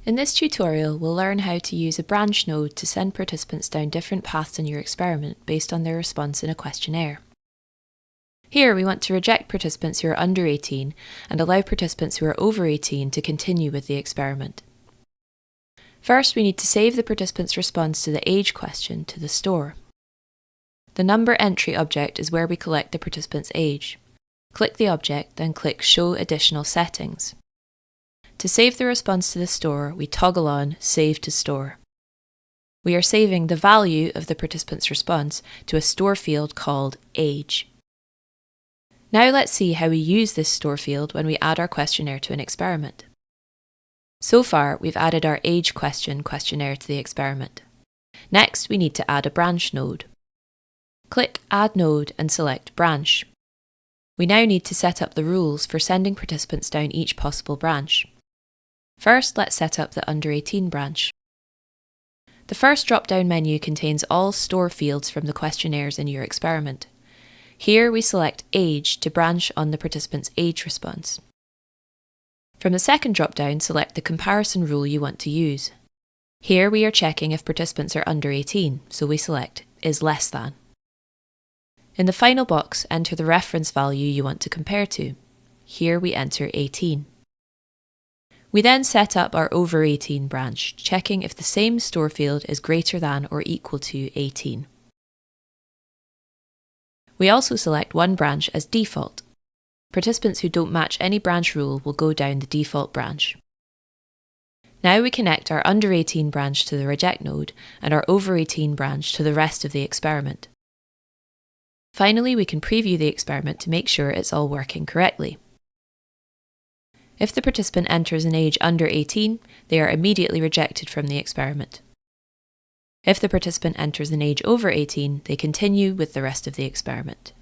In this tutorial, we'll learn how to use a branch node to send participants down different paths in your experiment based on their response in a questionnaire. Here, we want to reject participants who are under 18 and allow participants who are over 18 to continue with the experiment. First, we need to save the participant's response to the age question to the store. The number entry object is where we collect the participant's age. Click the object, then click Show Additional Settings. To save the response to the store, we toggle on Save to Store. We are saving the value of the participant's response to a store field called Age. Now let's see how we use this store field when we add our questionnaire to an experiment. So far, we've added our age questionnaire to the experiment. Next, we need to add a branch node. Click Add Node and select Branch. We now need to set up the rules for sending participants down each possible branch. First, let's set up the under 18 branch. The first drop-down menu contains all store fields from the questionnaires in your experiment. Here we select Age to branch on the participant's age response. From the second drop-down, select the comparison rule you want to use. Here we are checking if participants are under 18, so we select Is Less Than. In the final box, enter the reference value you want to compare to. Here we enter 18. We then set up our over 18 branch, checking if the same store field is greater than or equal to 18. We also select one branch as default. Participants who don't match any branch rule will go down the default branch. Now we connect our under 18 branch to the reject node and our over 18 branch to the rest of the experiment. Finally, we can preview the experiment to make sure it's all working correctly. If the participant enters an age under 18, they are immediately rejected from the experiment. If the participant enters an age over 18, they continue with the rest of the experiment.